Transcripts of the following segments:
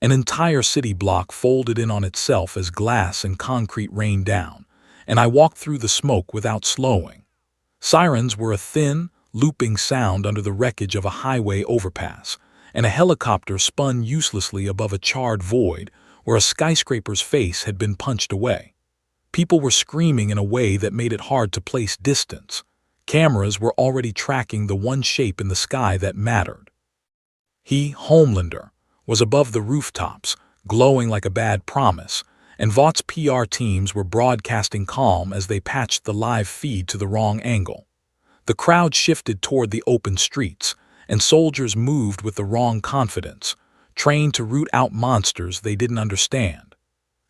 An entire city block folded in on itself as glass and concrete rained down, and I walked through the smoke without slowing. Sirens were a thin, looping sound under the wreckage of a highway overpass, and a helicopter spun uselessly above a charred void where a skyscraper's face had been punched away. People were screaming in a way that made it hard to place distance. Cameras were already tracking the one shape in the sky that mattered. He, Homelander, was above the rooftops, glowing like a bad promise, and Vought's PR teams were broadcasting calm as they patched the live feed to the wrong angle. The crowd shifted toward the open streets, and soldiers moved with the wrong confidence, trained to root out monsters they didn't understand.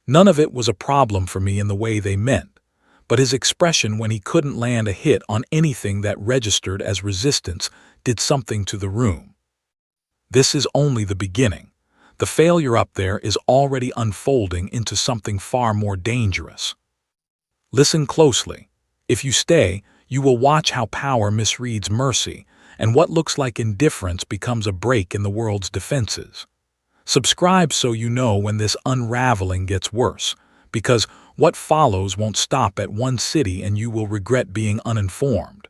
None of it was a problem for me in the way they meant, but his expression when he couldn't land a hit on anything that registered as resistance did something to the room. This is only the beginning. The failure up there is already unfolding into something far more dangerous. Listen closely. If you stay, you will watch how power misreads mercy, and what looks like indifference becomes a break in the world's defenses. Subscribe so you know when this unraveling gets worse, because what follows won't stop at one city and you will regret being uninformed.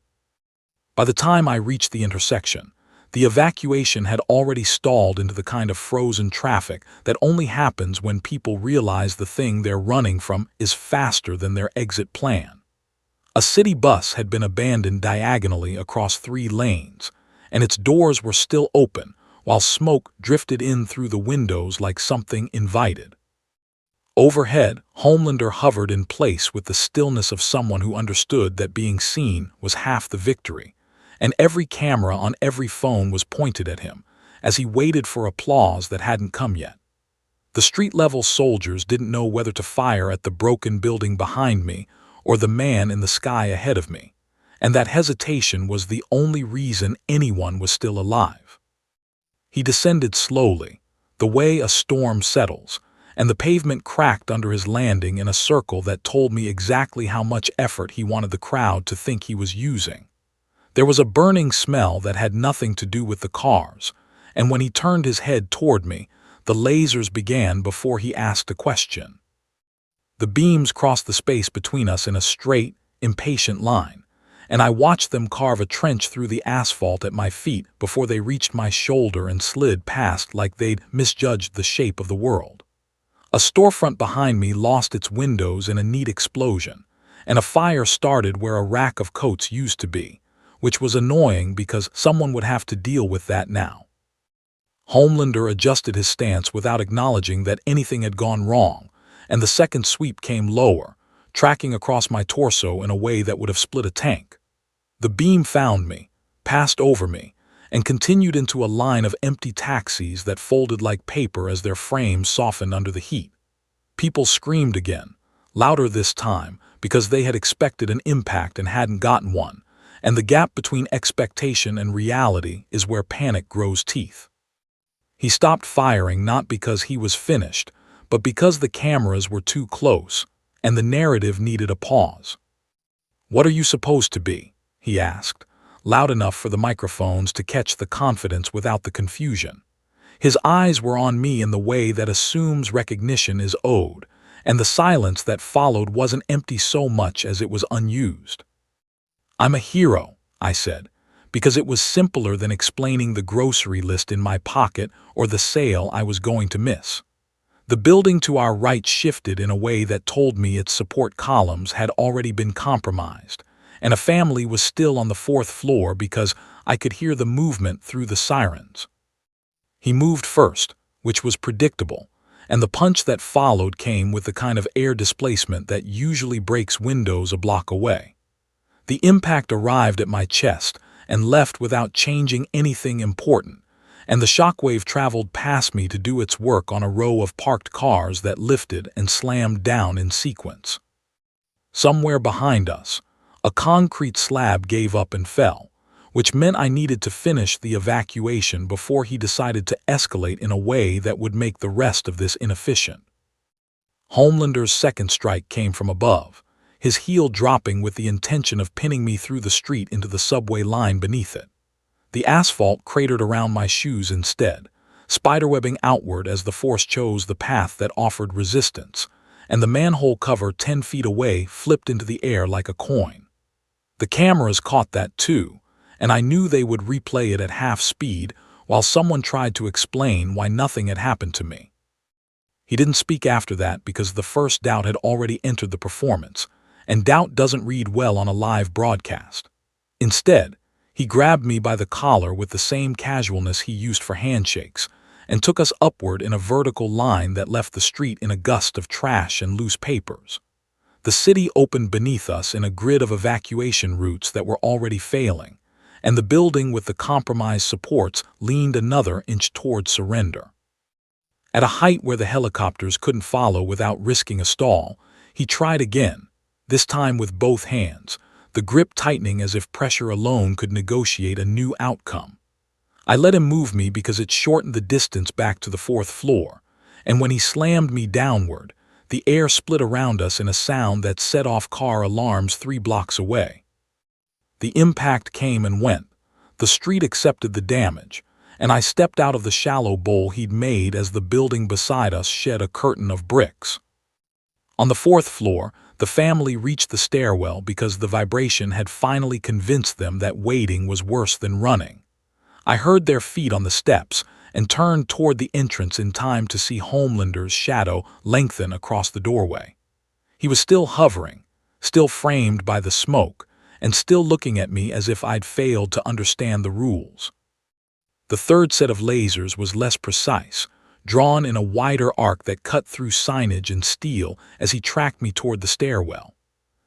By the time I reached the intersection, the evacuation had already stalled into the kind of frozen traffic that only happens when people realize the thing they're running from is faster than their exit plan. A city bus had been abandoned diagonally across 3 lanes, and its doors were still open, while smoke drifted in through the windows like something invited. Overhead, Homelander hovered in place with the stillness of someone who understood that being seen was half the victory, and every camera on every phone was pointed at him, as he waited for applause that hadn't come yet. The street-level soldiers didn't know whether to fire at the broken building behind me or the man in the sky ahead of me, and that hesitation was the only reason anyone was still alive. He descended slowly, the way a storm settles, and the pavement cracked under his landing in a circle that told me exactly how much effort he wanted the crowd to think he was using. There was a burning smell that had nothing to do with the cars, and when he turned his head toward me, the lasers began before he asked a question. The beams crossed the space between us in a straight, impatient line, and I watched them carve a trench through the asphalt at my feet before they reached my shoulder and slid past like they'd misjudged the shape of the world. A storefront behind me lost its windows in a neat explosion, and a fire started where a rack of coats used to be, which was annoying because someone would have to deal with that now. Homelander adjusted his stance without acknowledging that anything had gone wrong, and the second sweep came lower, tracking across my torso in a way that would have split a tank. The beam found me, passed over me, and continued into a line of empty taxis that folded like paper as their frames softened under the heat. People screamed again, louder this time because they had expected an impact and hadn't gotten one, and the gap between expectation and reality is where panic grows teeth. He stopped firing not because he was finished, but because the cameras were too close, and the narrative needed a pause. "What are you supposed to be?" he asked, loud enough for the microphones to catch the confidence without the confusion. His eyes were on me in the way that assumes recognition is owed, and the silence that followed wasn't empty so much as it was unused. "I'm a hero," I said, because it was simpler than explaining the grocery list in my pocket or the sale I was going to miss. The building to our right shifted in a way that told me its support columns had already been compromised, and a family was still on the 4th floor because I could hear the movement through the sirens. He moved first, which was predictable, and the punch that followed came with the kind of air displacement that usually breaks windows a block away. The impact arrived at my chest and left without changing anything important, and the shockwave traveled past me to do its work on a row of parked cars that lifted and slammed down in sequence. Somewhere behind us, a concrete slab gave up and fell, which meant I needed to finish the evacuation before he decided to escalate in a way that would make the rest of this inefficient. Homelander's second strike came from above, his heel dropping with the intention of pinning me through the street into the subway line beneath it. The asphalt cratered around my shoes instead, spiderwebbing outward as the force chose the path that offered resistance, and the manhole cover 10 feet away flipped into the air like a coin. The cameras caught that too, and I knew they would replay it at half speed while someone tried to explain why nothing had happened to me. He didn't speak after that because the first doubt had already entered the performance, and doubt doesn't read well on a live broadcast. Instead, he grabbed me by the collar with the same casualness he used for handshakes, and took us upward in a vertical line that left the street in a gust of trash and loose papers. The city opened beneath us in a grid of evacuation routes that were already failing, and the building with the compromised supports leaned another inch toward surrender. At a height where the helicopters couldn't follow without risking a stall, he tried again, this time with both hands, the grip tightening as if pressure alone could negotiate a new outcome. I let him move me because it shortened the distance back to the fourth floor, and when he slammed me downward, the air split around us in a sound that set off car alarms 3 blocks away. The impact came and went. The street accepted the damage, and I stepped out of the shallow bowl he'd made as the building beside us shed a curtain of bricks. On the fourth floor, the family reached the stairwell because the vibration had finally convinced them that waiting was worse than running. I heard their feet on the steps and turned toward the entrance in time to see Homelander's shadow lengthen across the doorway. He was still hovering, still framed by the smoke, and still looking at me as if I'd failed to understand the rules. The third set of lasers was less precise, drawn in a wider arc that cut through signage and steel as he tracked me toward the stairwell.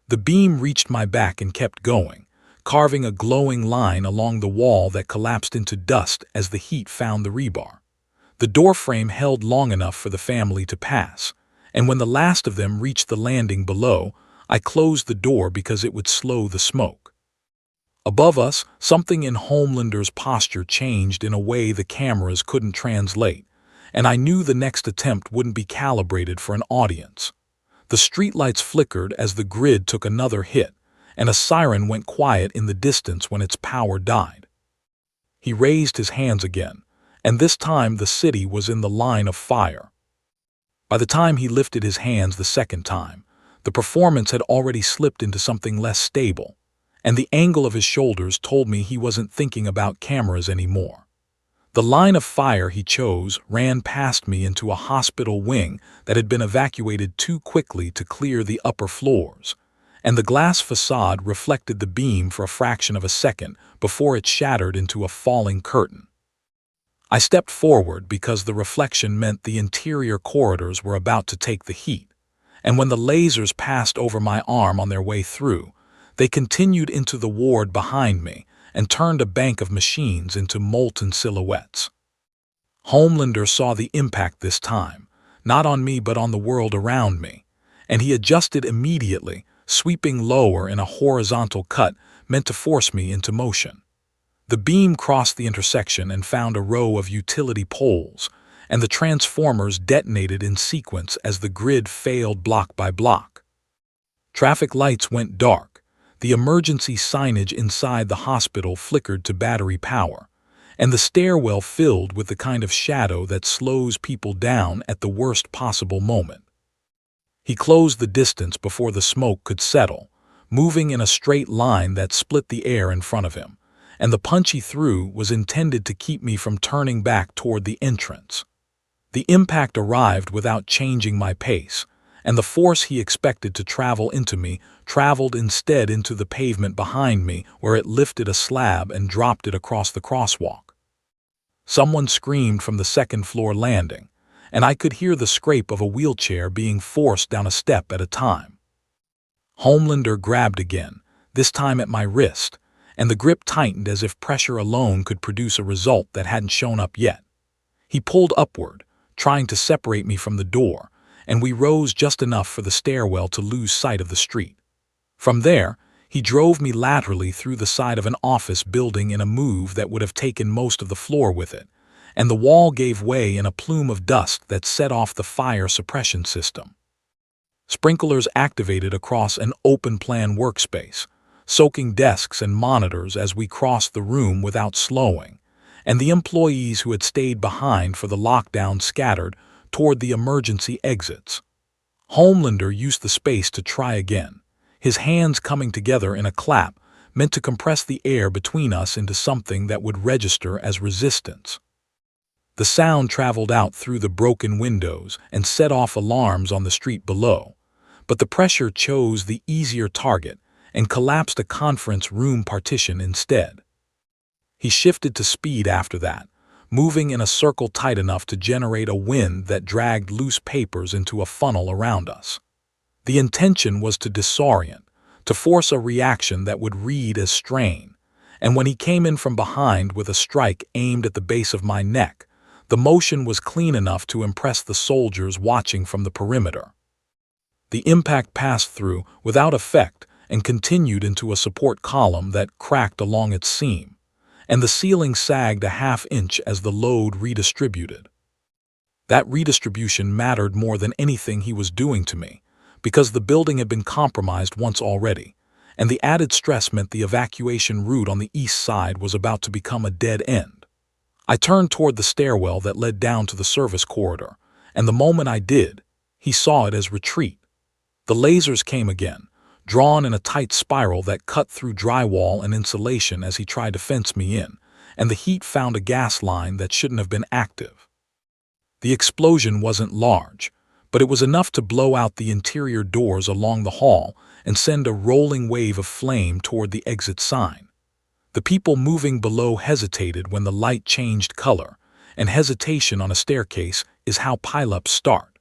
The beam reached my back and kept going, carving a glowing line along the wall that collapsed into dust as the heat found the rebar. The doorframe held long enough for the family to pass, and when the last of them reached the landing below, I closed the door because it would slow the smoke. Above us, something in Homelander's posture changed in a way the cameras couldn't translate, and I knew the next attempt wouldn't be calibrated for an audience. The streetlights flickered as the grid took another hit, and a siren went quiet in the distance when its power died. He raised his hands again, and this time the city was in the line of fire. By the time he lifted his hands the second time, the performance had already slipped into something less stable, and the angle of his shoulders told me he wasn't thinking about cameras anymore. The line of fire he chose ran past me into a hospital wing that had been evacuated too quickly to clear the upper floors, and the glass facade reflected the beam for a fraction of a second before it shattered into a falling curtain. I stepped forward because the reflection meant the interior corridors were about to take the heat, and when the lasers passed over my arm on their way through, they continued into the ward behind me and turned a bank of machines into molten silhouettes. Homelander saw the impact this time, not on me but on the world around me, and he adjusted immediately, sweeping lower in a horizontal cut meant to force me into motion. The beam crossed the intersection and found a row of utility poles, and the transformers detonated in sequence as the grid failed block by block. Traffic lights went dark. The emergency signage inside the hospital flickered to battery power, and the stairwell filled with the kind of shadow that slows people down at the worst possible moment. He closed the distance before the smoke could settle, moving in a straight line that split the air in front of him, and the punch he threw was intended to keep me from turning back toward the entrance. The impact arrived without changing my pace, and the force he expected to travel into me traveled instead into the pavement behind me, where it lifted a slab and dropped it across the crosswalk. Someone screamed from the second-floor landing, and I could hear the scrape of a wheelchair being forced down a step at a time. Homelander grabbed again, this time at my wrist, and the grip tightened as if pressure alone could produce a result that hadn't shown up yet. He pulled upward, trying to separate me from the door, and we rose just enough for the stairwell to lose sight of the street. From there, he drove me laterally through the side of an office building in a move that would have taken most of the floor with it, and the wall gave way in a plume of dust that set off the fire suppression system. Sprinklers activated across an open-plan workspace, soaking desks and monitors as we crossed the room without slowing, and the employees who had stayed behind for the lockdown scattered toward the emergency exits. Homelander used the space to try again, his hands coming together in a clap meant to compress the air between us into something that would register as resistance. The sound traveled out through the broken windows and set off alarms on the street below, but the pressure chose the easier target and collapsed a conference room partition instead. He shifted to speed after that, moving in a circle tight enough to generate a wind that dragged loose papers into a funnel around us. The intention was to disorient, to force a reaction that would read as strain, and when he came in from behind with a strike aimed at the base of my neck, the motion was clean enough to impress the soldiers watching from the perimeter. The impact passed through without effect and continued into a support column that cracked along its seam, and the ceiling sagged a half-inch as the load redistributed. That redistribution mattered more than anything he was doing to me, because the building had been compromised once already, and the added stress meant the evacuation route on the east side was about to become a dead end. I turned toward the stairwell that led down to the service corridor, and the moment I did, he saw it as retreat. The lasers came again, drawn in a tight spiral that cut through drywall and insulation as he tried to fence me in, and the heat found a gas line that shouldn't have been active. The explosion wasn't large, but it was enough to blow out the interior doors along the hall and send a rolling wave of flame toward the exit sign. The people moving below hesitated when the light changed color, and hesitation on a staircase is how pileups start.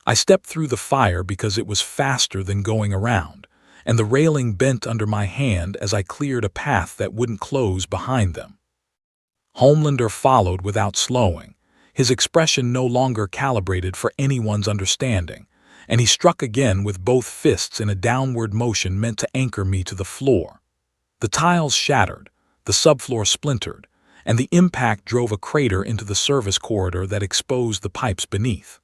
I stepped through the fire because it was faster than going around, and the railing bent under my hand as I cleared a path that wouldn't close behind them. Homelander followed without slowing, his expression no longer calibrated for anyone's understanding, and he struck again with both fists in a downward motion meant to anchor me to the floor. The tiles shattered, the subfloor splintered, and the impact drove a crater into the service corridor that exposed the pipes beneath.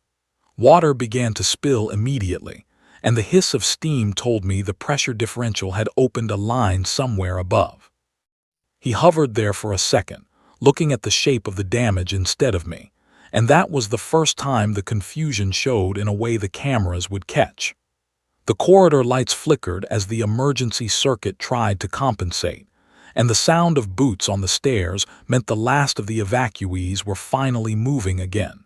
Water began to spill immediately, and the hiss of steam told me the pressure differential had opened a line somewhere above. He hovered there for a second, looking at the shape of the damage instead of me, and that was the first time the confusion showed in a way the cameras would catch. The corridor lights flickered as the emergency circuit tried to compensate, and the sound of boots on the stairs meant the last of the evacuees were finally moving again.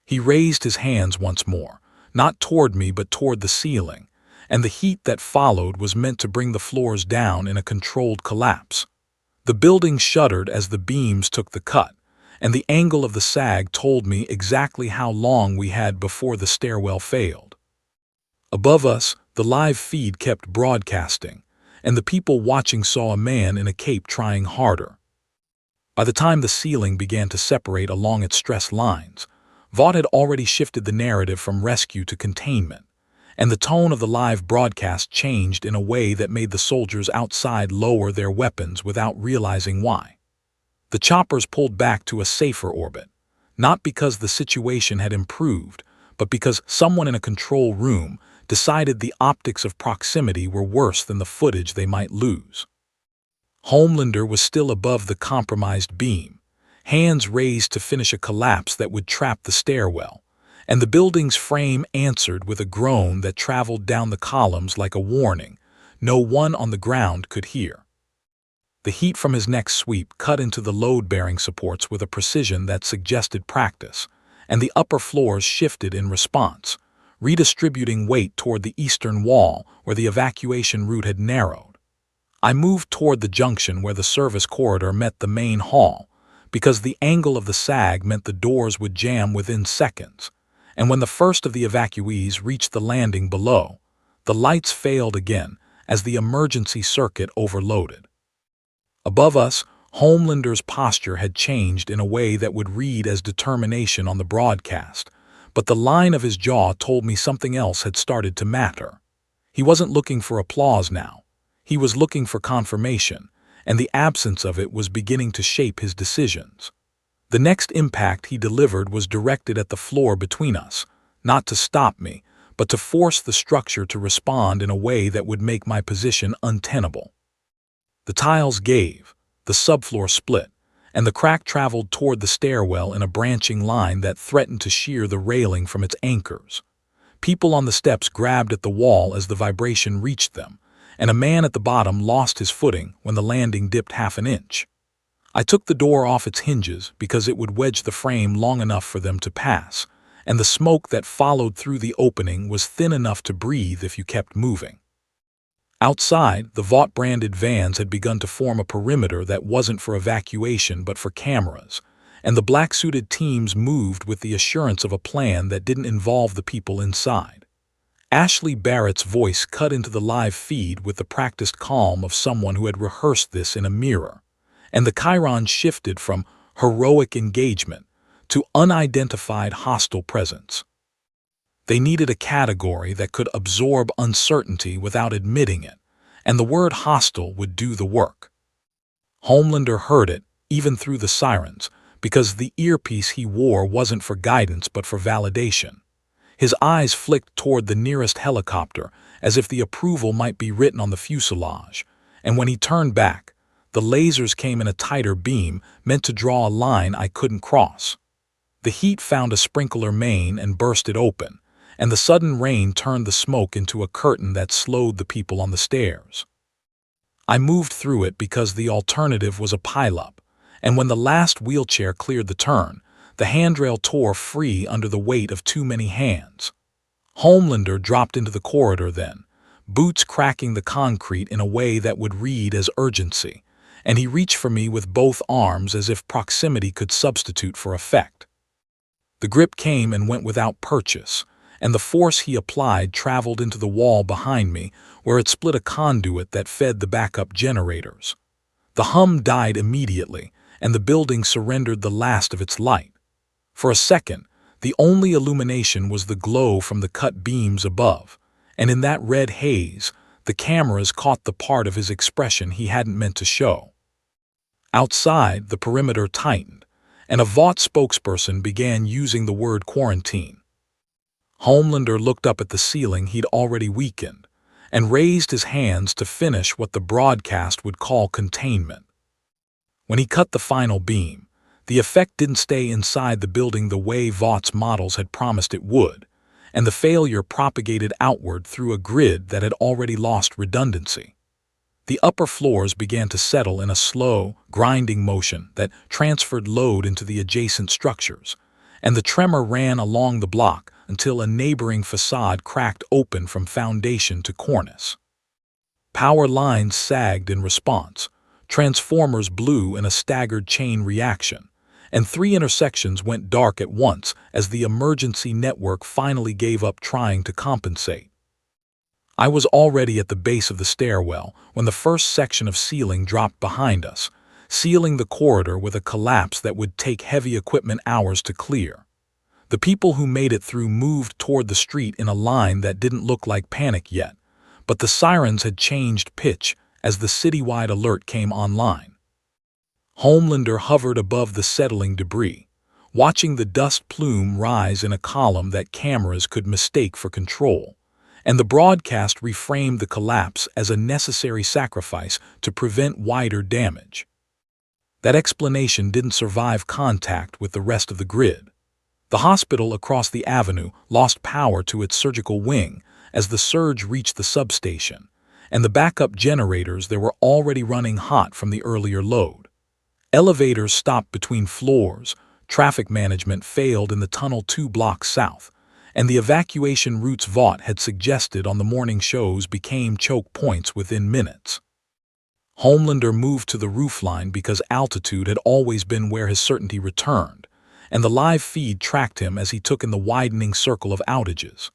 He raised his hands once more, not toward me but toward the ceiling, and the heat that followed was meant to bring the floors down in a controlled collapse. The building shuddered as the beams took the cut, and the angle of the sag told me exactly how long we had before the stairwell failed. Above us, the live feed kept broadcasting, and the people watching saw a man in a cape trying harder. By the time the ceiling began to separate along its stress lines, Vought had already shifted the narrative from rescue to containment, and the tone of the live broadcast changed in a way that made the soldiers outside lower their weapons without realizing why. The choppers pulled back to a safer orbit, not because the situation had improved, but because someone in a control room decided the optics of proximity were worse than the footage they might lose. Homelander was still above the compromised beam, hands raised to finish a collapse that would trap the stairwell, and the building's frame answered with a groan that traveled down the columns like a warning no one on the ground could hear. The heat from his next sweep cut into the load-bearing supports with a precision that suggested practice, and the upper floors shifted in response, redistributing weight toward the eastern wall where the evacuation route had narrowed. I moved toward the junction where the service corridor met the main hall, because the angle of the sag meant the doors would jam within seconds, and when the first of the evacuees reached the landing below, the lights failed again as the emergency circuit overloaded. Above us, Homelander's posture had changed in a way that would read as determination on the broadcast, but the line of his jaw told me something else had started to matter. He wasn't looking for applause now. He was looking for confirmation, and the absence of it was beginning to shape his decisions. The next impact he delivered was directed at the floor between us, not to stop me, but to force the structure to respond in a way that would make my position untenable. The tiles gave, the subfloor split, and the crack traveled toward the stairwell in a branching line that threatened to shear the railing from its anchors. People on the steps grabbed at the wall as the vibration reached them, and a man at the bottom lost his footing when the landing dipped half an inch. I took the door off its hinges because it would wedge the frame long enough for them to pass, and the smoke that followed through the opening was thin enough to breathe if you kept moving. Outside, the Vought-branded vans had begun to form a perimeter that wasn't for evacuation but for cameras, and the black-suited teams moved with the assurance of a plan that didn't involve the people inside. Ashley Barrett's voice cut into the live feed with the practiced calm of someone who had rehearsed this in a mirror, and the chyron shifted from heroic engagement to unidentified hostile presence. They needed a category that could absorb uncertainty without admitting it, and the word hostile would do the work. Homelander heard it, even through the sirens, because the earpiece he wore wasn't for guidance but for validation. His eyes flicked toward the nearest helicopter, as if the approval might be written on the fuselage, and when he turned back, the lasers came in a tighter beam meant to draw a line I couldn't cross. The heat found a sprinkler main and burst it open, and the sudden rain turned the smoke into a curtain that slowed the people on the stairs. I moved through it because the alternative was a pileup, and when the last wheelchair cleared the turn, the handrail tore free under the weight of too many hands. Homelander dropped into the corridor then, boots cracking the concrete in a way that would read as urgency, and he reached for me with both arms as if proximity could substitute for effect. The grip came and went without purchase, and the force he applied traveled into the wall behind me, where it split a conduit that fed the backup generators. The hum died immediately, and the building surrendered the last of its light. For a second, the only illumination was the glow from the cut beams above, and in that red haze, the cameras caught the part of his expression he hadn't meant to show. Outside, the perimeter tightened, and a Vought spokesperson began using the word quarantine. Homelander looked up at the ceiling he'd already weakened, and raised his hands to finish what the broadcast would call containment. When he cut the final beam, the effect didn't stay inside the building the way Vought's models had promised it would, and the failure propagated outward through a grid that had already lost redundancy. The upper floors began to settle in a slow, grinding motion that transferred load into the adjacent structures, and the tremor ran along the block until a neighboring facade cracked open from foundation to cornice. Power lines sagged in response, transformers blew in a staggered chain reaction, and 3 intersections went dark at once as the emergency network finally gave up trying to compensate. I was already at the base of the stairwell when the first section of ceiling dropped behind us, sealing the corridor with a collapse that would take heavy equipment hours to clear. The people who made it through moved toward the street in a line that didn't look like panic yet, but the sirens had changed pitch as the citywide alert came online. Homelander hovered above the settling debris, watching the dust plume rise in a column that cameras could mistake for control, and the broadcast reframed the collapse as a necessary sacrifice to prevent wider damage. That explanation didn't survive contact with the rest of the grid. The hospital across the avenue lost power to its surgical wing as the surge reached the substation, and the backup generators there were already running hot from the earlier load. Elevators stopped between floors, traffic management failed in the tunnel 2 blocks south, and the evacuation routes Vought had suggested on the morning shows became choke points within minutes. Homelander moved to the roofline because altitude had always been where his certainty returned, and the live feed tracked him as he took in the widening circle of outages.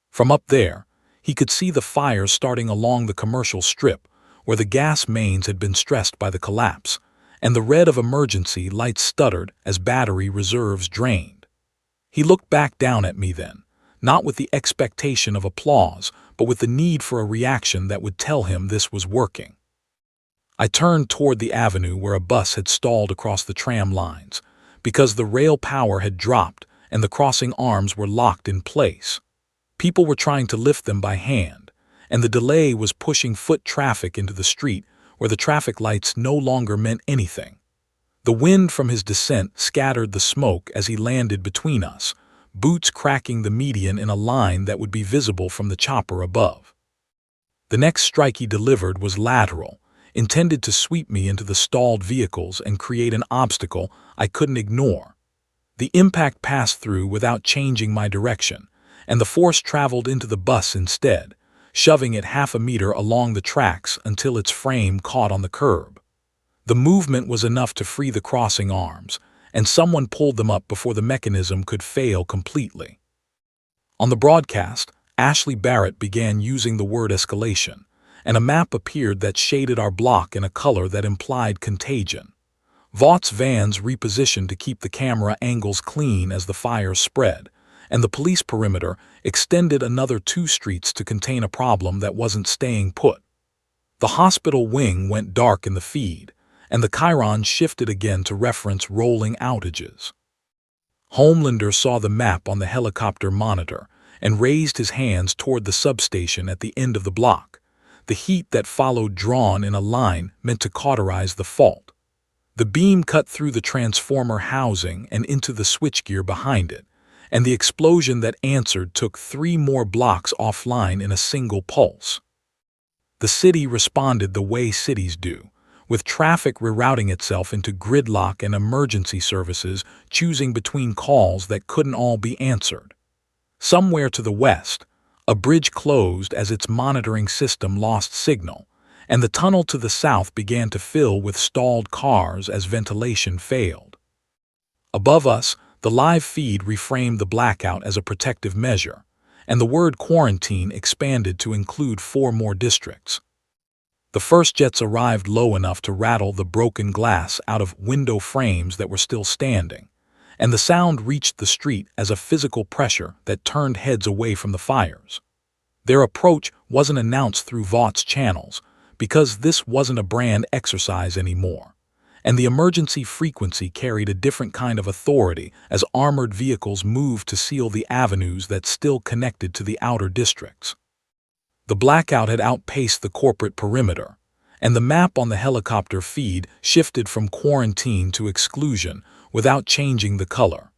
From up there, he could see the fires starting along the commercial strip, where the gas mains had been stressed by the collapse, and the red of emergency lights stuttered as battery reserves drained. He looked back down at me then, not with the expectation of applause, but with the need for a reaction that would tell him this was working. I turned toward the avenue where a bus had stalled across the tram lines, because the rail power had dropped and the crossing arms were locked in place. People were trying to lift them by hand, and the delay was pushing foot traffic into the street where the traffic lights no longer meant anything. The wind from his descent scattered the smoke as he landed between us, boots cracking the median in a line that would be visible from the chopper above. The next strike he delivered was lateral, intended to sweep me into the stalled vehicles and create an obstacle I couldn't ignore. The impact passed through without changing my direction, and the force traveled into the bus instead, shoving it half a meter along the tracks until its frame caught on the curb. The movement was enough to free the crossing arms, and someone pulled them up before the mechanism could fail completely. On the broadcast, Ashley Barrett began using the word escalation, and a map appeared that shaded our block in a color that implied contagion. Vought's vans repositioned to keep the camera angles clean as the fire spread, and the police perimeter extended another 2 streets to contain a problem that wasn't staying put. The hospital wing went dark in the feed, and the chyron shifted again to reference rolling outages. Homelander saw the map on the helicopter monitor and raised his hands toward the substation at the end of the block, the heat that followed drawn in a line meant to cauterize the fault. The beam cut through the transformer housing and into the switchgear behind it, and the explosion that answered took 3 more blocks offline in a single pulse. The city responded the way cities do, with traffic rerouting itself into gridlock and emergency services choosing between calls that couldn't all be answered. Somewhere to the west, a bridge closed as its monitoring system lost signal, and the tunnel to the south began to fill with stalled cars as ventilation failed. Above us, the live feed reframed the blackout as a protective measure, and the word quarantine expanded to include 4 more districts. The first jets arrived low enough to rattle the broken glass out of window frames that were still standing, and the sound reached the street as a physical pressure that turned heads away from the fires. Their approach wasn't announced through Vought's channels, because this wasn't a brand exercise anymore, and the emergency frequency carried a different kind of authority as armored vehicles moved to seal the avenues that still connected to the outer districts. The blackout had outpaced the corporate perimeter, and the map on the helicopter feed shifted from quarantine to exclusion without changing the color.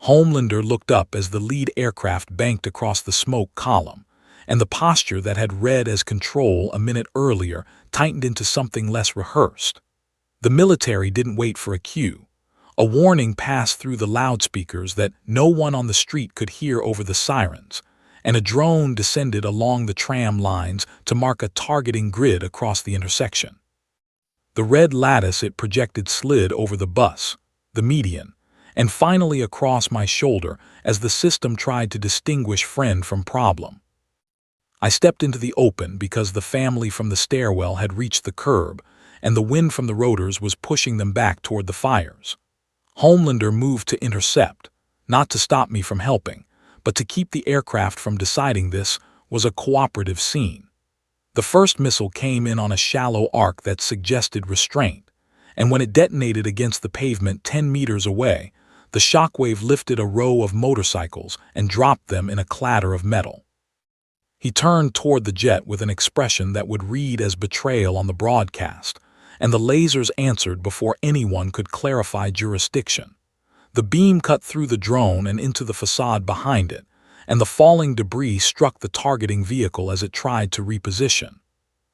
Homelander looked up as the lead aircraft banked across the smoke column, and the posture that had read as control a minute earlier tightened into something less rehearsed. The military didn't wait for a cue. A warning passed through the loudspeakers that no one on the street could hear over the sirens, and a drone descended along the tram lines to mark a targeting grid across the intersection. The red lattice it projected slid over the bus, the median, and finally across my shoulder as the system tried to distinguish friend from problem. I stepped into the open because the family from the stairwell had reached the curb, and the wind from the rotors was pushing them back toward the fires. Homelander moved to intercept, not to stop me from helping, but to keep the aircraft from deciding this was a cooperative scene. The first missile came in on a shallow arc that suggested restraint, and when it detonated against the pavement 10 meters away, the shockwave lifted a row of motorcycles and dropped them in a clatter of metal. He turned toward the jet with an expression that would read as betrayal on the broadcast, and the lasers answered before anyone could clarify jurisdiction. The beam cut through the drone and into the facade behind it, and the falling debris struck the targeting vehicle as it tried to reposition.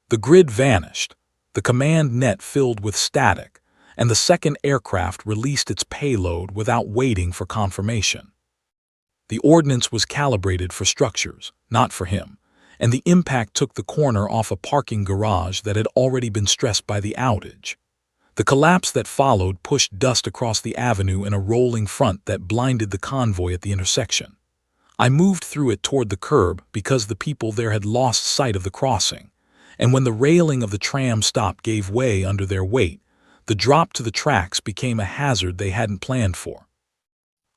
The grid vanished, the command net filled with static, and the second aircraft released its payload without waiting for confirmation. The ordnance was calibrated for structures, not for him, and the impact took the corner off a parking garage that had already been stressed by the outage. The collapse that followed pushed dust across the avenue in a rolling front that blinded the convoy at the intersection. I moved through it toward the curb because the people there had lost sight of the crossing, and when the railing of the tram stop gave way under their weight, the drop to the tracks became a hazard they hadn't planned for.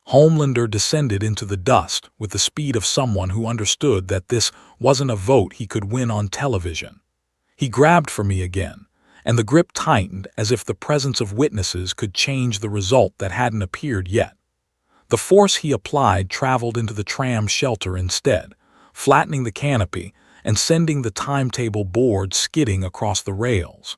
Homelander descended into the dust with the speed of someone who understood that this wasn't a vote he could win on television. He grabbed for me again, and the grip tightened as if the presence of witnesses could change the result that hadn't appeared yet. The force he applied traveled into the tram shelter instead, flattening the canopy and sending the timetable board skidding across the rails.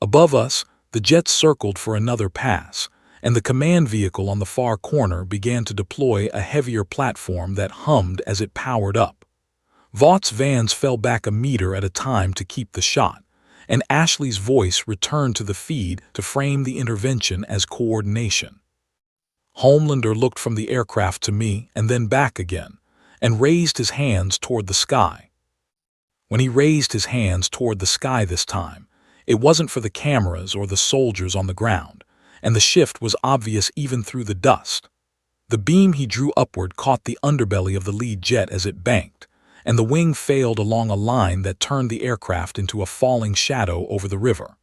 Above us, The jet circled for another pass, and the command vehicle on the far corner began to deploy a heavier platform that hummed as it powered up. Vought's vans fell back a meter at a time to keep the shot, and Ashley's voice returned to the feed to frame the intervention as coordination. Homelander looked from the aircraft to me and then back again, and raised his hands toward the sky. When he raised his hands toward the sky this time, it wasn't for the cameras or the soldiers on the ground, and the shift was obvious even through the dust. The beam he drew upward caught the underbelly of the lead jet as it banked, and the wing failed along a line that turned the aircraft into a falling shadow over the river.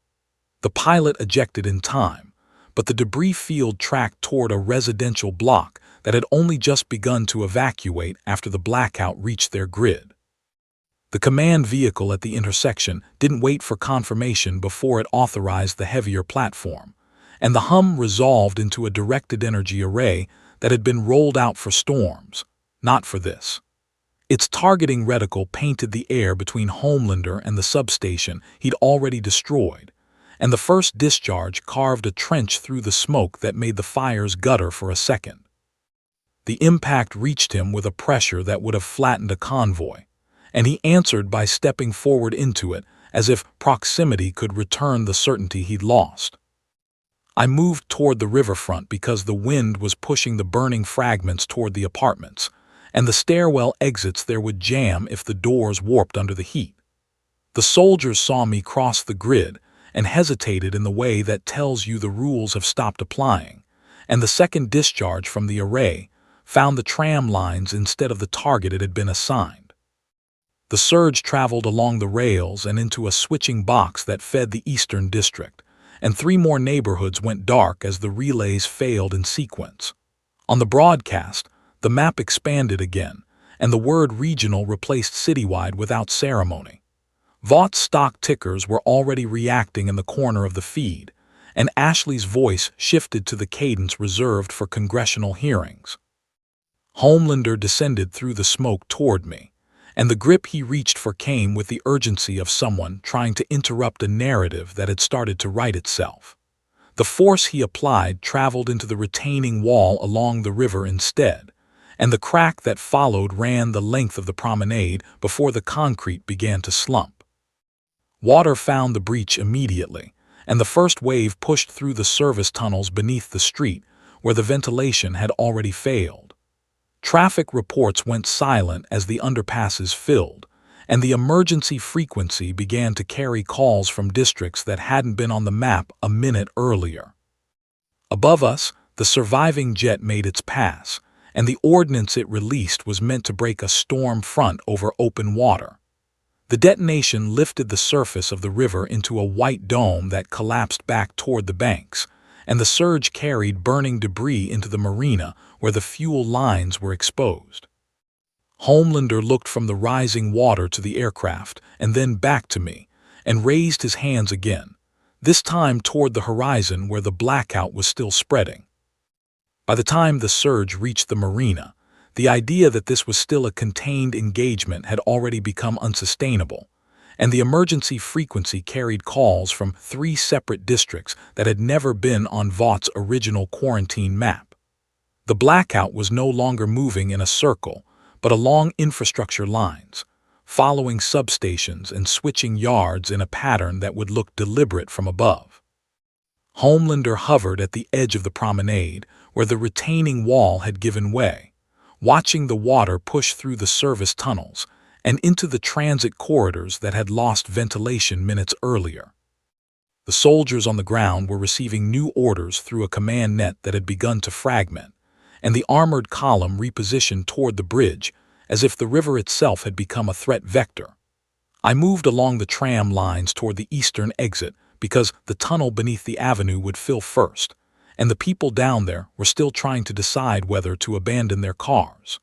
The pilot ejected in time, but the debris field tracked toward a residential block that had only just begun to evacuate after the blackout reached their grid. The command vehicle at the intersection didn't wait for confirmation before it authorized the heavier platform, and the hum resolved into a directed energy array that had been rolled out for storms, not for this. Its targeting reticle painted the air between Homelander and the substation he'd already destroyed, and the first discharge carved a trench through the smoke that made the fires gutter for a second. The impact reached him with a pressure that would have flattened a convoy, and he answered by stepping forward into it as if proximity could return the certainty he'd lost. I moved toward the riverfront because the wind was pushing the burning fragments toward the apartments, and the stairwell exits there would jam if the doors warped under the heat. The soldiers saw me cross the grid and hesitated in the way that tells you the rules have stopped applying, and the second discharge from the array found the tram lines instead of the target it had been assigned. The surge traveled along the rails and into a switching box that fed the eastern district, and 3 more neighborhoods went dark as the relays failed in sequence. On the broadcast, the map expanded again, and the word regional replaced citywide without ceremony. Vought's stock tickers were already reacting in the corner of the feed, and Ashley's voice shifted to the cadence reserved for congressional hearings. Homelander descended through the smoke toward me, and the grip he reached for came with the urgency of someone trying to interrupt a narrative that had started to write itself. The force he applied traveled into the retaining wall along the river instead, and the crack that followed ran the length of the promenade before the concrete began to slump. Water found the breach immediately, and the first wave pushed through the service tunnels beneath the street, where the ventilation had already failed. Traffic reports went silent as the underpasses filled, and the emergency frequency began to carry calls from districts that hadn't been on the map a minute earlier. Above us, the surviving jet made its pass, and the ordnance it released was meant to break a storm front over open water. The detonation lifted the surface of the river into a white dome that collapsed back toward the banks, and the surge carried burning debris into the marina where the fuel lines were exposed. Homelander looked from the rising water to the aircraft and then back to me, and raised his hands again, this time toward the horizon where the blackout was still spreading. By the time the surge reached the marina, the idea that this was still a contained engagement had already become unsustainable, and the emergency frequency carried calls from 3 separate districts that had never been on Vought's original quarantine map. The blackout was no longer moving in a circle, but along infrastructure lines, following substations and switching yards in a pattern that would look deliberate from above. Homelander hovered at the edge of the promenade, where the retaining wall had given way, watching the water push through the service tunnels and into the transit corridors that had lost ventilation minutes earlier. The soldiers on the ground were receiving new orders through a command net that had begun to fragment, and the armored column repositioned toward the bridge as if the river itself had become a threat vector. I moved along the tram lines toward the eastern exit because the tunnel beneath the avenue would fill first, and the people down there were still trying to decide whether to abandon their cars.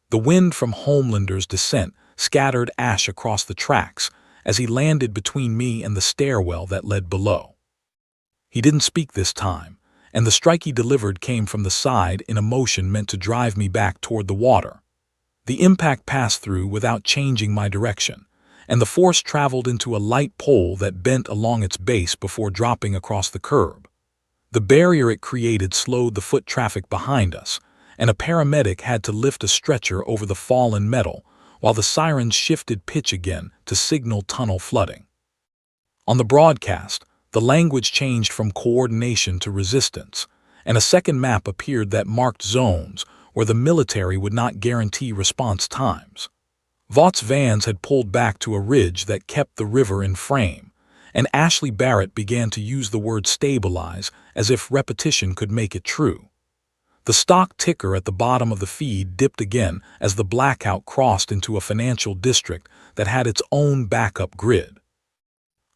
The wind from Homelander's descent scattered ash across the tracks as he landed between me and the stairwell that led below. He didn't speak this time, and the strike he delivered came from the side in a motion meant to drive me back toward the water. The impact passed through without changing my direction, and the force traveled into a light pole that bent along its base before dropping across the curb. The barrier it created slowed the foot traffic behind us, and a paramedic had to lift a stretcher over the fallen metal, while the sirens shifted pitch again to signal tunnel flooding. On the broadcast, the language changed from coordination to resistance, and a second map appeared that marked zones where the military would not guarantee response times. Vought's vans had pulled back to a ridge that kept the river in frame, and Ashley Barrett began to use the word stabilize as if repetition could make it true. The stock ticker at the bottom of the feed dipped again as the blackout crossed into a financial district that had its own backup grid.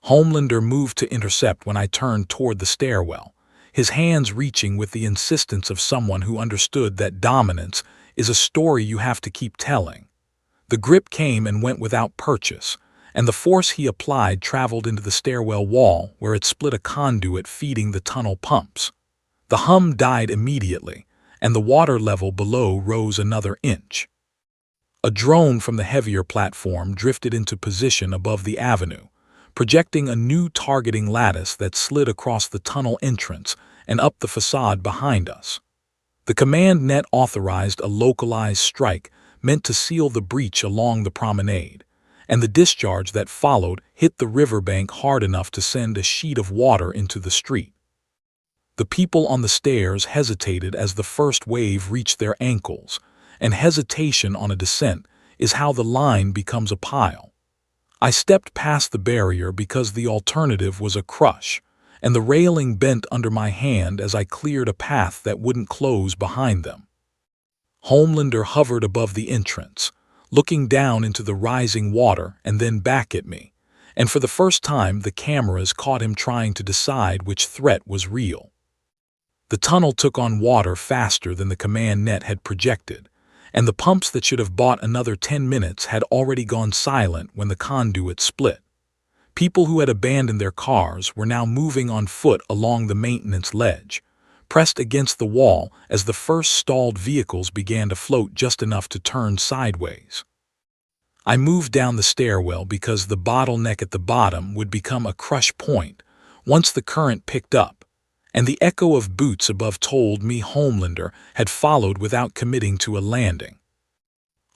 Homelander moved to intercept when I turned toward the stairwell, his hands reaching with the insistence of someone who understood that dominance is a story you have to keep telling. The grip came and went without purchase, and the force he applied traveled into the stairwell wall where it split a conduit feeding the tunnel pumps. The hum died immediately, and the water level below rose another inch. A drone from the heavier platform drifted into position above the avenue, projecting a new targeting lattice that slid across the tunnel entrance and up the facade behind us. The command net authorized a localized strike meant to seal the breach along the promenade, and the discharge that followed hit the riverbank hard enough to send a sheet of water into the street. The people on the stairs hesitated as the first wave reached their ankles, and hesitation on a descent is how the line becomes a pile. I stepped past the barrier because the alternative was a crush, and the railing bent under my hand as I cleared a path that wouldn't close behind them. Homelander hovered above the entrance, looking down into the rising water and then back at me, and for the first time the cameras caught him trying to decide which threat was real. The tunnel took on water faster than the command net had projected, and the pumps that should have bought another 10 minutes had already gone silent when the conduit split. People who had abandoned their cars were now moving on foot along the maintenance ledge, pressed against the wall as the first stalled vehicles began to float just enough to turn sideways. I moved down the stairwell because the bottleneck at the bottom would become a crush point once the current picked up, and the echo of boots above told me Homelander had followed without committing to a landing.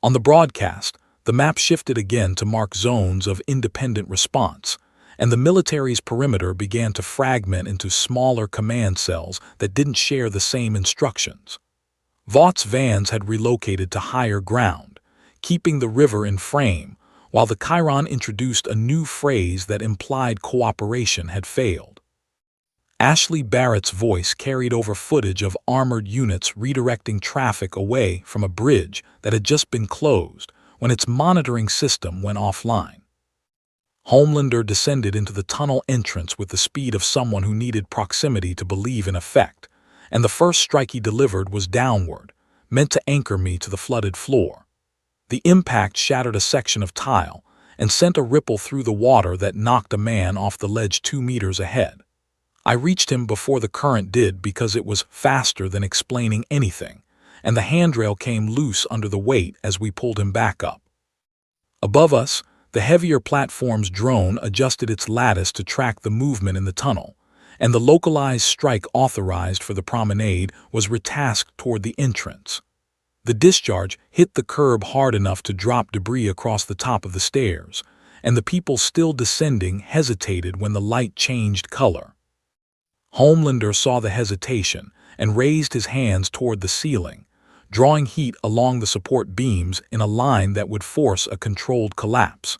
On the broadcast, the map shifted again to mark zones of independent response, and the military's perimeter began to fragment into smaller command cells that didn't share the same instructions. Vought's vans had relocated to higher ground, keeping the river in frame, while the Chiron introduced a new phrase that implied cooperation had failed. Ashley Barrett's voice carried over footage of armored units redirecting traffic away from a bridge that had just been closed when its monitoring system went offline. Homelander descended into the tunnel entrance with the speed of someone who needed proximity to believe in effect, and the first strike he delivered was downward, meant to anchor me to the flooded floor. The impact shattered a section of tile and sent a ripple through the water that knocked a man off the ledge 2 meters ahead. I reached him before the current did because it was faster than explaining anything, and the handrail came loose under the weight as we pulled him back up. Above us, the heavier platform's drone adjusted its lattice to track the movement in the tunnel, and the localized strike authorized for the promenade was retasked toward the entrance. The discharge hit the curb hard enough to drop debris across the top of the stairs, and the people still descending hesitated when the light changed color. Homelander saw the hesitation and raised his hands toward the ceiling, drawing heat along the support beams in a line that would force a controlled collapse.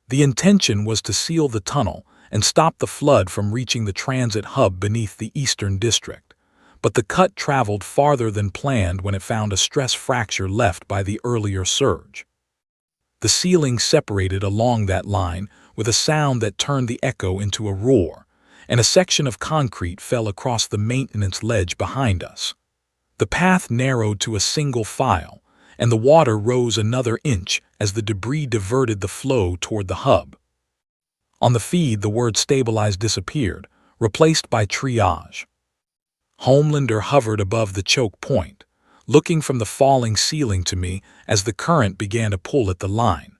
The intention was to seal the tunnel and stop the flood from reaching the transit hub beneath the Eastern District, but the cut traveled farther than planned when it found a stress fracture left by the earlier surge. The ceiling separated along that line with a sound that turned the echo into a roar, and a section of concrete fell across the maintenance ledge behind us. The path narrowed to a single file, and the water rose another inch as the debris diverted the flow toward the hub. On the feed, the word stabilize disappeared, replaced by triage. Homelander hovered above the choke point, looking from the falling ceiling to me as the current began to pull at the line.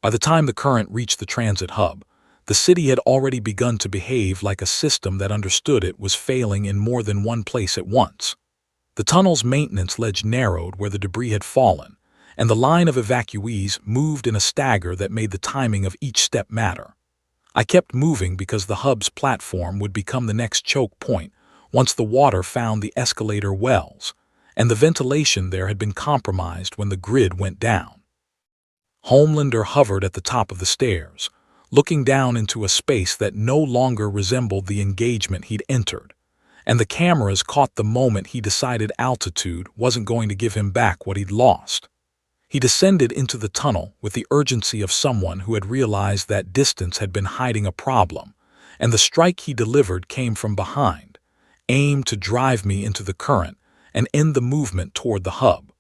By the time the current reached the transit hub, the city had already begun to behave like a system that understood it was failing in more than one place at once. The tunnel's maintenance ledge narrowed where the debris had fallen, and the line of evacuees moved in a stagger that made the timing of each step matter. I kept moving because the hub's platform would become the next choke point once the water found the escalator wells, and the ventilation there had been compromised when the grid went down. Homelander hovered at the top of the stairs, looking down into a space that no longer resembled the engagement he'd entered, and the cameras caught the moment he decided altitude wasn't going to give him back what he'd lost. He descended into the tunnel with the urgency of someone who had realized that distance had been hiding a problem, and the strike he delivered came from behind, aimed to drive me into the current and end the movement toward the hub.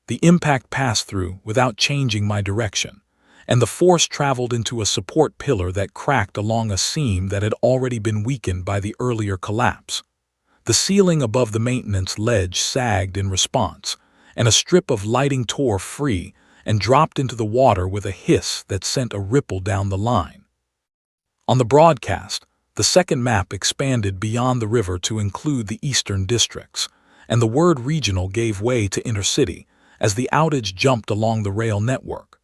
The impact passed through without changing my direction, and the force traveled into a support pillar that cracked along a seam that had already been weakened by the earlier collapse. The ceiling above the maintenance ledge sagged in response, and a strip of lighting tore free and dropped into the water with a hiss that sent a ripple down the line. On the broadcast, the second map expanded beyond the river to include the eastern districts, and the word regional gave way to intercity as the outage jumped along the rail network.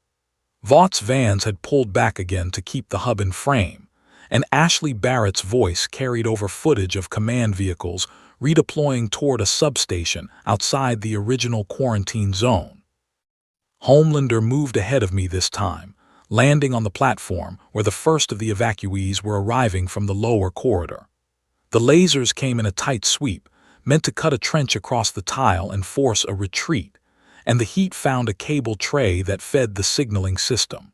Vought's vans had pulled back again to keep the hub in frame, and Ashley Barrett's voice carried over footage of command vehicles redeploying toward a substation outside the original quarantine zone. Homelander moved ahead of me this time, landing on the platform where the first of the evacuees were arriving from the lower corridor. The lasers came in a tight sweep, meant to cut a trench across the tile and force a retreat, and the heat found a cable tray that fed the signaling system.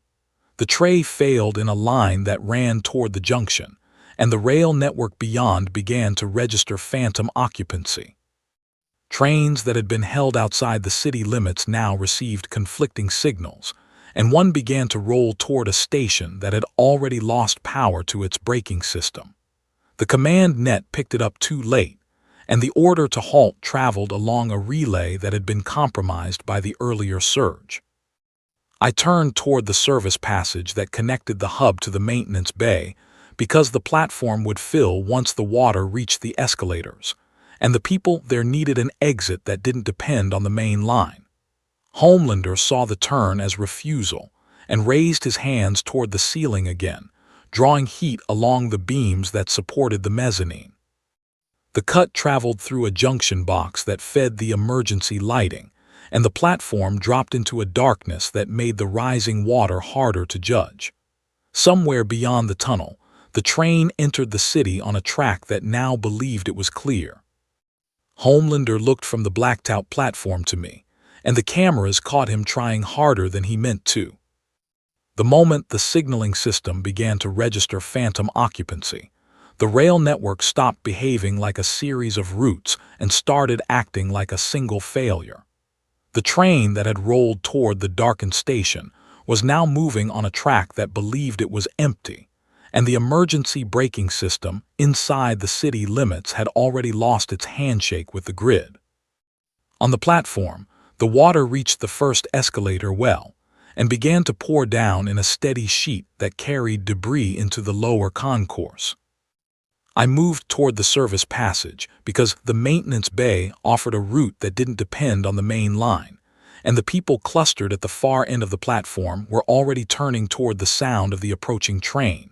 The tray failed in a line that ran toward the junction, and the rail network beyond began to register phantom occupancy. Trains that had been held outside the city limits now received conflicting signals, and one began to roll toward a station that had already lost power to its braking system. The command net picked it up too late, and the order to halt traveled along a relay that had been compromised by the earlier surge. I turned toward the service passage that connected the hub to the maintenance bay because the platform would fill once the water reached the escalators, and the people there needed an exit that didn't depend on the main line. Homelander saw the turn as refusal and raised his hands toward the ceiling again, drawing heat along the beams that supported the mezzanine. The cut traveled through a junction box that fed the emergency lighting, and the platform dropped into a darkness that made the rising water harder to judge. Somewhere beyond the tunnel, the train entered the city on a track that now believed it was clear. Homelander looked from the blacked-out platform to me, and the cameras caught him trying harder than he meant to. The moment the signaling system began to register phantom occupancy, the rail network stopped behaving like a series of routes and started acting like a single failure. The train that had rolled toward the darkened station was now moving on a track that believed it was empty, and the emergency braking system inside the city limits had already lost its handshake with the grid. On the platform, the water reached the first escalator well and began to pour down in a steady sheet that carried debris into the lower concourse. I moved toward the service passage because the maintenance bay offered a route that didn't depend on the main line, and the people clustered at the far end of the platform were already turning toward the sound of the approaching train.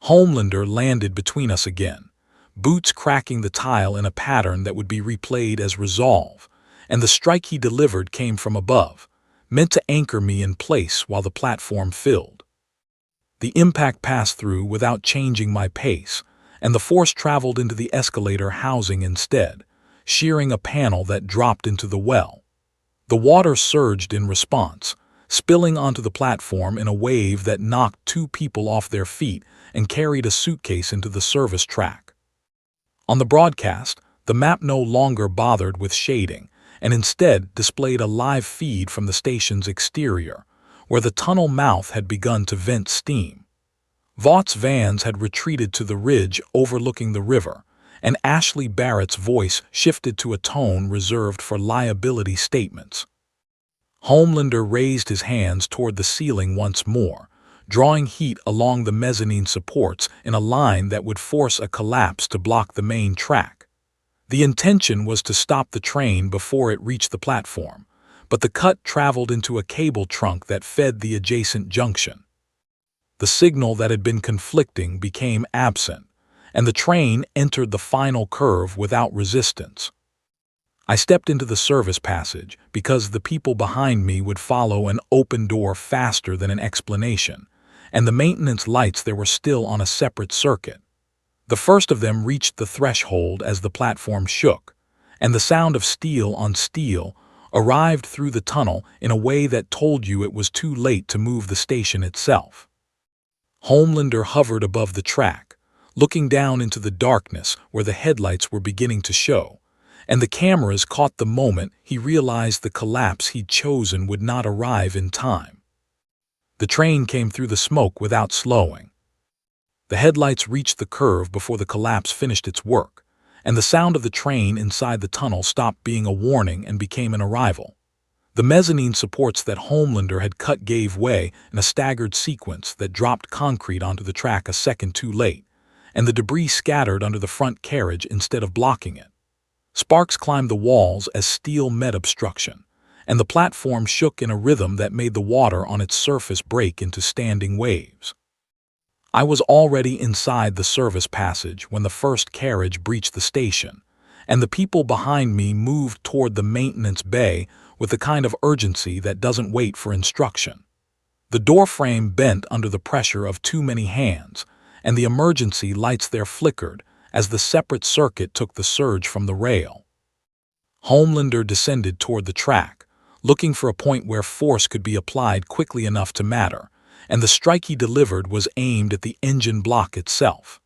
Homelander landed between us again, boots cracking the tile in a pattern that would be replayed as resolve, and the strike he delivered came from above, meant to anchor me in place while the platform filled. The impact passed through without changing my pace, and the force traveled into the escalator housing instead, shearing a panel that dropped into the well. The water surged in response, spilling onto the platform in a wave that knocked two people off their feet and carried a suitcase into the service track. On the broadcast, the map no longer bothered with shading and instead displayed a live feed from the station's exterior, where the tunnel mouth had begun to vent steam. Vought's vans had retreated to the ridge overlooking the river, and Ashley Barrett's voice shifted to a tone reserved for liability statements. Homelander raised his hands toward the ceiling once more, drawing heat along the mezzanine supports in a line that would force a collapse to block the main track. The intention was to stop the train before it reached the platform, but the cut traveled into a cable trunk that fed the adjacent junction. The signal that had been conflicting became absent, and the train entered the final curve without resistance. I stepped into the service passage because the people behind me would follow an open door faster than an explanation, and the maintenance lights there were still on a separate circuit. The first of them reached the threshold as the platform shook, and the sound of steel on steel arrived through the tunnel in a way that told you it was too late to move the station itself. Homelander hovered above the track, looking down into the darkness where the headlights were beginning to show, and the cameras caught the moment he realized the collapse he'd chosen would not arrive in time. The train came through the smoke without slowing. The headlights reached the curve before the collapse finished its work, and the sound of the train inside the tunnel stopped being a warning and became an arrival. The mezzanine supports that Homelander had cut gave way in a staggered sequence that dropped concrete onto the track a second too late, and the debris scattered under the front carriage instead of blocking it. Sparks climbed the walls as steel met obstruction, and the platform shook in a rhythm that made the water on its surface break into standing waves. I was already inside the service passage when the first carriage breached the station, and the people behind me moved toward the maintenance bay with the kind of urgency that doesn't wait for instruction. The doorframe bent under the pressure of too many hands, and the emergency lights there flickered as the separate circuit took the surge from the rail. Homelander descended toward the track, looking for a point where force could be applied quickly enough to matter, and the strike he delivered was aimed at the engine block itself.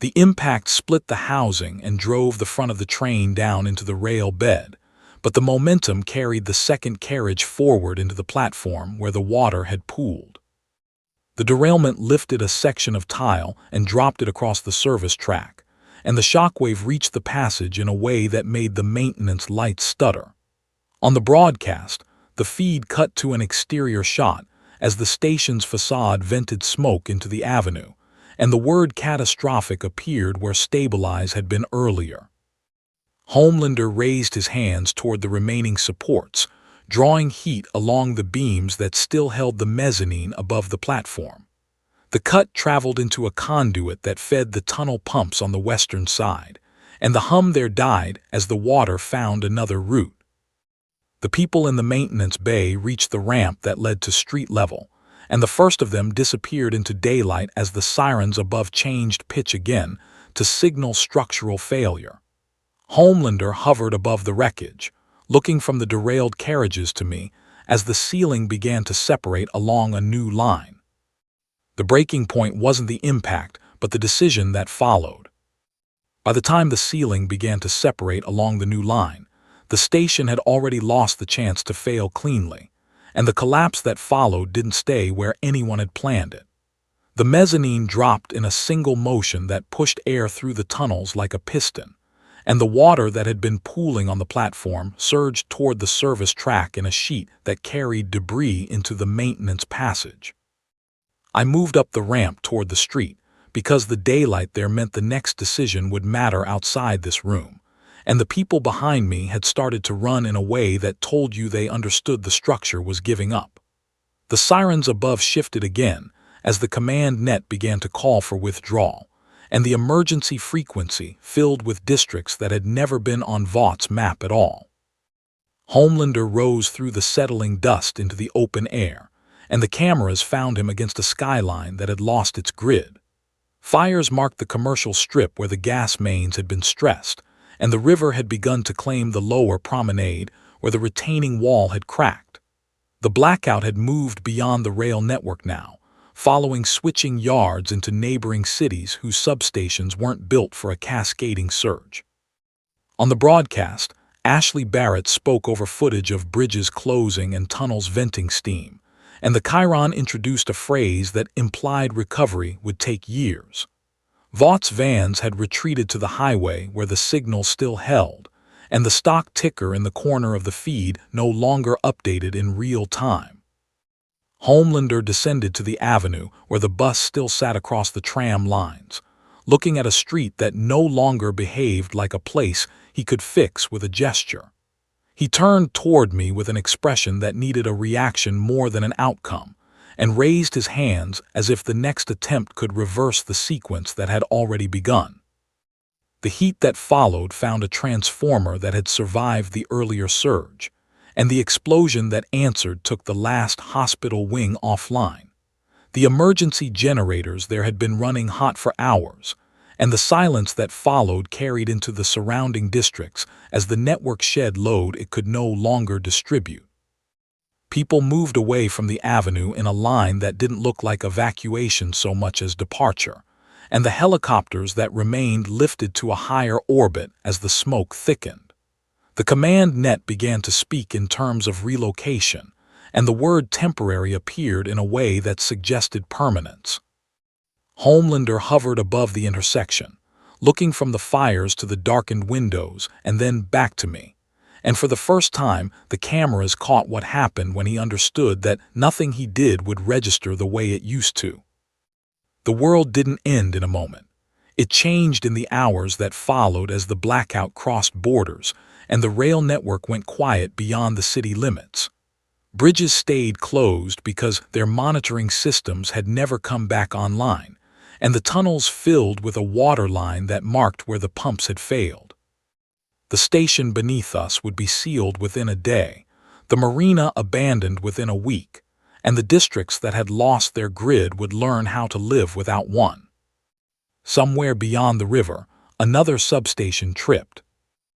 The impact split the housing and drove the front of the train down into the rail bed, but the momentum carried the second carriage forward into the platform where the water had pooled. The derailment lifted a section of tile and dropped it across the service track, and the shockwave reached the passage in a way that made the maintenance lights stutter. On the broadcast, the feed cut to an exterior shot as the station's facade vented smoke into the avenue, and the word catastrophic appeared where stabilize had been earlier. Homelander raised his hands toward the remaining supports, drawing heat along the beams that still held the mezzanine above the platform. The cut traveled into a conduit that fed the tunnel pumps on the western side, and the hum there died as the water found another route. The people in the maintenance bay reached the ramp that led to street level, and the first of them disappeared into daylight as the sirens above changed pitch again to signal structural failure. Homelander hovered above the wreckage, looking from the derailed carriages to me as the ceiling began to separate along a new line. The breaking point wasn't the impact, but the decision that followed. By the time the ceiling began to separate along the new line, the station had already lost the chance to fail cleanly, and the collapse that followed didn't stay where anyone had planned it. The mezzanine dropped in a single motion that pushed air through the tunnels like a piston, and the water that had been pooling on the platform surged toward the service track in a sheet that carried debris into the maintenance passage. I moved up the ramp toward the street because the daylight there meant the next decision would matter outside this room, and the people behind me had started to run in a way that told you they understood the structure was giving up. The sirens above shifted again as the command net began to call for withdrawal, and the emergency frequency filled with districts that had never been on Vaught's map at all. Homelander rose through the settling dust into the open air, and the cameras found him against a skyline that had lost its grid. Fires marked the commercial strip where the gas mains had been stressed, and the river had begun to claim the lower promenade where the retaining wall had cracked. The blackout had moved beyond the rail network now, following switching yards into neighboring cities whose substations weren't built for a cascading surge. On the broadcast, Ashley Barrett spoke over footage of bridges closing and tunnels venting steam, and the Chiron introduced a phrase that implied recovery would take years. Vaught's vans had retreated to the highway where the signal still held, and the stock ticker in the corner of the feed no longer updated in real time. Homelander descended to the avenue where the bus still sat across the tram lines, looking at a street that no longer behaved like a place he could fix with a gesture. He turned toward me with an expression that needed a reaction more than an outcome, and raised his hands as if the next attempt could reverse the sequence that had already begun. The heat that followed found a transformer that had survived the earlier surge, and the explosion that answered took the last hospital wing offline. The emergency generators there had been running hot for hours, and the silence that followed carried into the surrounding districts as the network shed load it could no longer distribute. People moved away from the avenue in a line that didn't look like evacuation so much as departure, and the helicopters that remained lifted to a higher orbit as the smoke thickened. The command net began to speak in terms of relocation, and the word temporary appeared in a way that suggested permanence. Homelander hovered above the intersection, looking from the fires to the darkened windows and then back to me. And for the first time, the cameras caught what happened when he understood that nothing he did would register the way it used to. The world didn't end in a moment. It changed in the hours that followed as the blackout crossed borders and the rail network went quiet beyond the city limits. Bridges stayed closed because their monitoring systems had never come back online, and the tunnels filled with a water line that marked where the pumps had failed. The station beneath us would be sealed within a day, the marina abandoned within a week, and the districts that had lost their grid would learn how to live without one. Somewhere beyond the river, another substation tripped,